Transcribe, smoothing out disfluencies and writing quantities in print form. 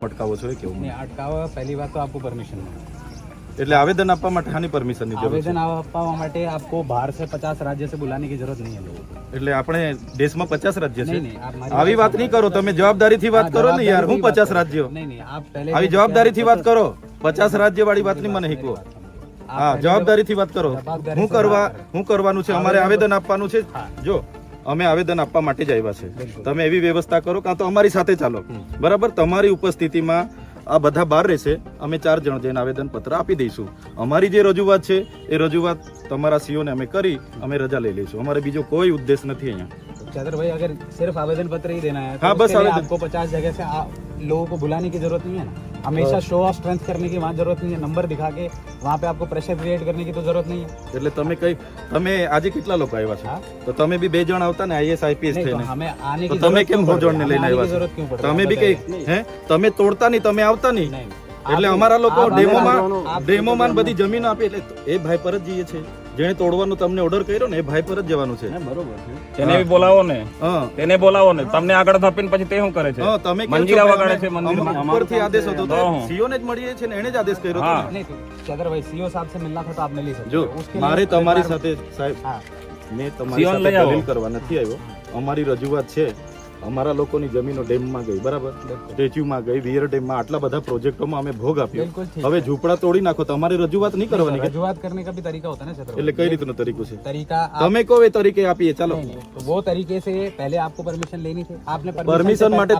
અટકાવો છો એ કેવું? नहीं अटकावा पहली बात तो आपको परमिशन એટલે આવેદન આપવા માટે આની પરમિશનની જરૂર છે? आवेदन આપવા માટે आपको बाहर से 50 राज्य से बुलाने की जरूरत नहीं है लोगों को। એટલે આપણે દેશમાં 50 રાજ્ય છે? नहीं नहीं आप हमारी આવી વાત નહીં કરો, તમે જવાબદારીથી વાત કરો ને યાર। હું 50 રાજ્યો? नहीं नहीं आप पहले આવી જવાબદારીથી વાત કરો। 50 રાજ્ય વાળી વાત નહીં મને શીખવો। હા, જવાબદારીથી વાત કરો। હું કરવાનું છે? અમારે આવેદન આપવાનું છે। જો અમે આવેદન આપવા માટે જ આવ્યા છે, તમે એવી વ્યવસ્થા કરો કાં તો અમારી સાથે ચાલો, બરાબર? તમારી ઉપસ્થિતિમાં આ બધા બહાર રહેશે, અમે 4 જણ જઈને આવેદન પત્ર આપી દઈશું। અમારી જે રજૂઆત છે એ રજૂઆત તમારા સીઓને અમે કરી અમે રજા લઈ લઈશું। અમારે બીજો કોઈ ઉદ્દેશ નથી અહીંયા। चंद्र भाई अगर सिर्फ आवेदन पत्र ही देना है तो हाँ, बस उसके लिए आवेदन। आपको 50 जगह से लोगों को बुलाने की जरूरत नहीं है ना। हमेशा शो ऑफ स्ट्रेंथ करने की वहाँ जरूरत नहीं है, नंबर दिखा के वहाँ पे आपको प्रेशर क्रिएट करने की तो जरूरत नहीं है। એટલે તમે આજે કેટલા લોકો આવ્યા છો? તો તમે બી 2 જણ આવતા ને આઈએસ આઈપીએસ नहीं, तो થઈને, हमें आने તો की તમે जरूरत કેમ क्यों पड़ रही है? હોજોડને हमें લઈને आने की આવ્યા जरूरत क्यों છો? पड़ रही है? તમે બી કઈ હે તમે તોડતા નહીં, તમે આવતા નહીં, नहीं, એટલે અમારા લોકો आप- ડેમોમાં બધી જમીન આપી એટલે એ ભાઈ પર જ જઈએ છે। જેણે તોડવાનો તમને ઓર્ડર કર્યો ને એ ભાઈ પર જ જવાનું છે। बरोबर है। તેને બી બોલાવો ને, હા તેને બોલાવો ને, તમને આગળ થપીને પછી તે શું કરે છે? હા, તમે કેમ છો મંજીરા ભાઈ? વગાડે છે અમે- મંદિરમાં। ઉપરથી આદેશ હતો તો હા. સીઓ ને જ મળીએ છે ને એને જ આદેશ કર્યો હતો હા। ને। नहीं तो चंद्र भाई सीओ साहब से मिलना था तो आपने ले सकते જો हो। उसके लिए મારે एक તમારી बार- સાથે સાહેબ हाँ મેં તમારી સીઓને સાથે લઈ આવો। દલીલ કરવા નથી આવ્યો। અમારી રજૂઆત છે, અમારા લોકોની જમીનો ડેમમાં ગઈ, બરાબર? સ્ટેચ્યુમાં ગઈ, વિયર ડેમમાં, આટલા બધા પ્રોજેક્ટોમાં અમે ભોગ આપ્યો। बिल्कुल ठीक હવે ઝૂંપડા તોડી નાખો, તમારે રજૂઆત નહીં કરવાની કે? रजुआत करने का भी तरीका होता है ना चंद्र એટલે भाई। કઈ રીતનો તરીકો છે? तरीका आप- તમે કહો એ તરીકે આપીએ, ચાલો। नहीं, नहीं, तो वो तरीके से पहले आपको परमिशन लेनी थी, आपने પરમિશન માટે